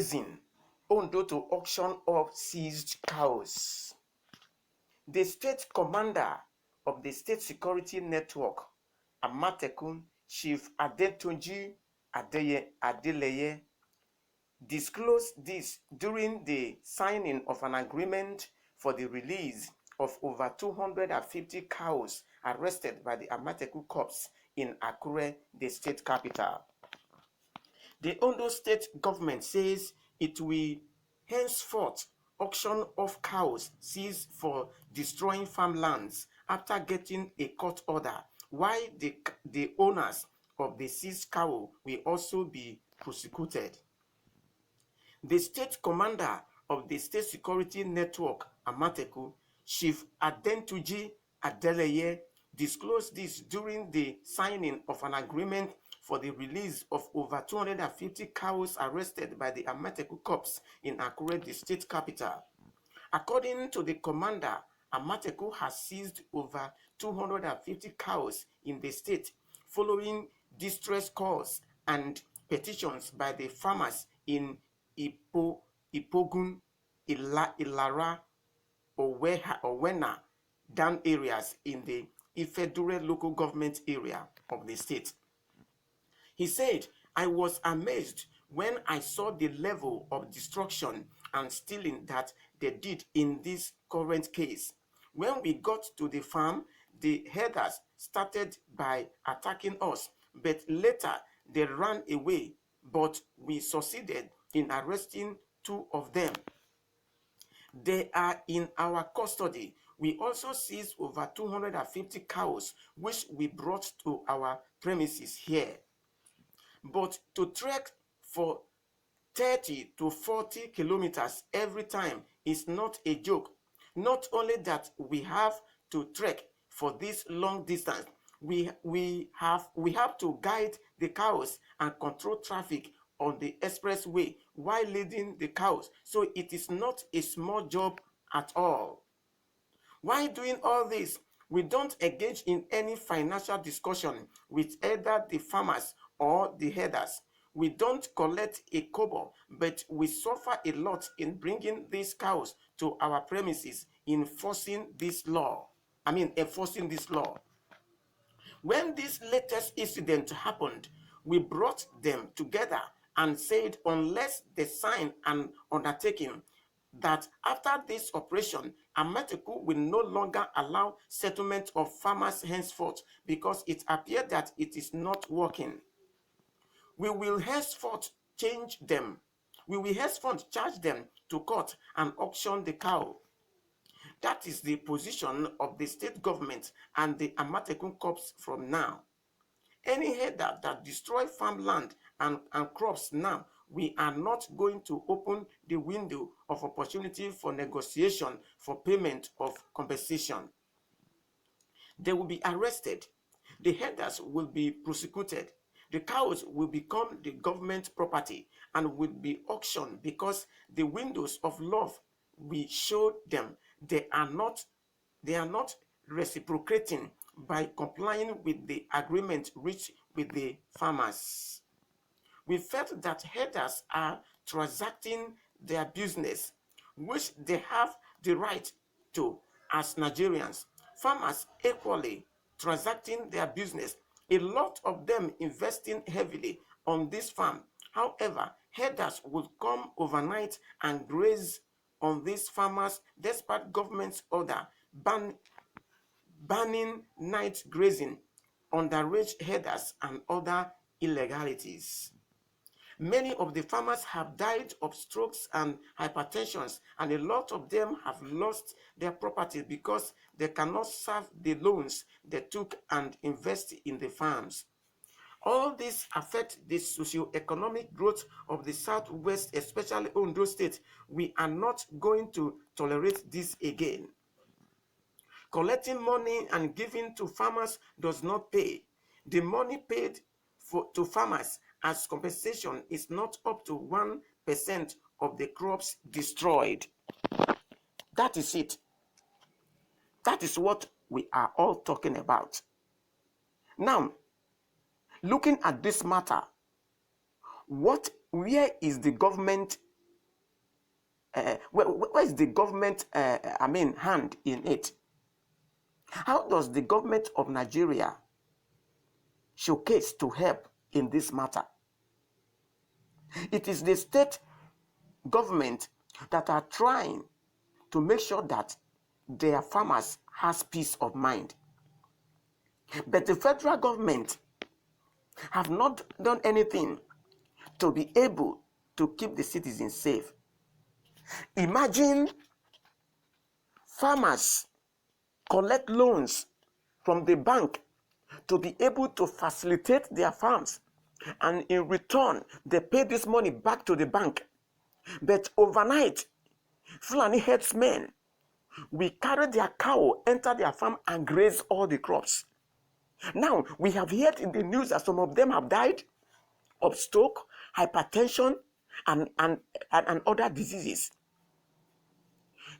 grazing, Ondo to auction of seized cows. The state commander of the State Security Network, Amatekun, Chief Adetunji Adeleye, disclosed this during the signing of an agreement for the release of over 250 cows arrested by the Amateku Corps in Akure, the state capital. The Ondo state government says it will henceforth auction off cows seized for destroying farmlands after getting a court order, while the owners of the seized cow will also be prosecuted. The state commander of the State Security Network, Amateku, Chief Adentuji Adeleye, disclosed this during the signing of an agreement for the release of over 250 cows arrested by the Amateku Corps in Akure, the state capital. According to the commander, Amateku has seized over 250 cows in the state following distress calls and petitions by the farmers in Ipogun, Ilara, Owena dam areas in the Ifedure local government area of the state. He said, "I was amazed when I saw the level of destruction and stealing that they did in this current case. When we got to the farm, the herders started by attacking us, but later they ran away, but we succeeded in arresting 2 of them. They are in our custody. We also seized over 250 cows, which we brought to our premises here. But to trek for 30 to 40 kilometers every time is not a joke. Not only that we have to trek for this long distance, we have to guide the cows and control traffic on the expressway while leading the cows. So it is not a small job at all. While doing all this, we don't engage in any financial discussion with either the farmers or the herders. We don't collect a kobo, but we suffer a lot in bringing these cows to our premises, enforcing this law. When this latest incident happened, we brought them together and said, unless they sign an undertaking that after this operation, Amateku will no longer allow settlement of farmers henceforth, because it appeared that it is not working. We will henceforth charge them to court and auction the cow. That is the position of the state government and the Amateku Corps from now. Any herder that destroy farmland and crops now, we are not going to open the window of opportunity for negotiation for payment of compensation. They will be arrested. The herders will be prosecuted. The cows will become the government property and will be auctioned, because the windows of love we showed them, they are not reciprocating by complying with the agreement reached with the farmers. We felt that herders are transacting their business, which they have the right to as Nigerians. Farmers equally transacting their business, a lot of them investing heavily on this farm. However, herders would come overnight and graze on these farmers despite government's order banning night grazing, underage herders, and other illegalities. Many of the farmers have died of strokes and hypertension, and a lot of them have lost their property because they cannot serve the loans they took and invest in the farms. All this affects the socio-economic growth of the Southwest, especially Ondo State. We are not going to tolerate this again. Collecting money and giving to farmers does not pay. The money paid to farmers as compensation is not up to 1% of the crops destroyed. That is it. That is what we are all talking about. Now, looking at this matter, where is the government where is the government, hand in it? How does the government of Nigeria showcase to help in this matter? It is the state government that are trying to make sure that their farmers has peace of mind. But the federal government have not done anything to be able to keep the citizens safe. Imagine farmers collect loans from the bank to be able to facilitate their farms, and in return they pay this money back to the bank. But overnight, Fulani herdsmen will carry their cow, enter their farm and graze all the crops. Now, we have heard in the news that some of them have died of stroke, hypertension, and other diseases.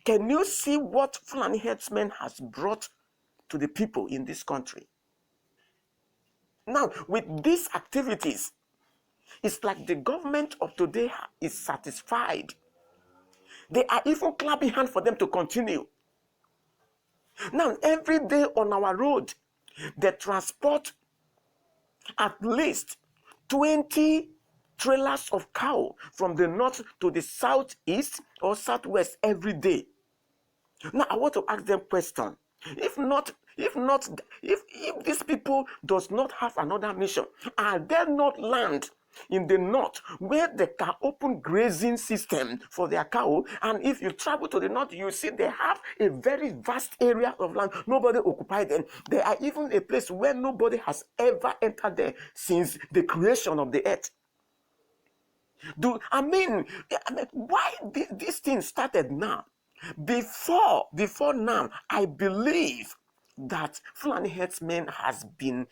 Can you see what Fulani herdsmen has brought to the people in this country? Now, with these activities, it's like the government of today is satisfied. They are even clapping hands for them to continue. Now, every day on our road, they transport at least 20 trailers of cow from the north to the southeast or southwest every day. Now, I want to ask them a question. If these people does not have another mission, are there not land in the north where they can open grazing system for their cow? And if you travel to the north, you see they have a very vast area of land. Nobody occupied them. They are even a place where nobody has ever entered there since the creation of the earth. Why this thing started now? Before now, I believe that Fulani herdsmen has been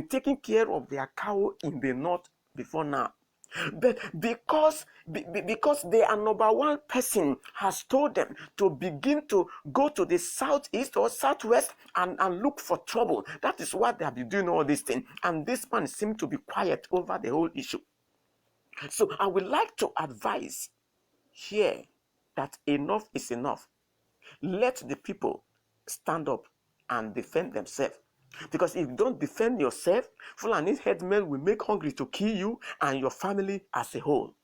taking care of their cow in the north before now. But because their number one person has told them to begin to go to the southeast or southwest and look for trouble, that is why they have been doing all these things. And this man seemed to be quiet over the whole issue. So I would like to advise here that enough is enough. Let the people stand up and defend themselves. Because if you don't defend yourself, Fulani headmen will make hungry to kill you and your family as a whole.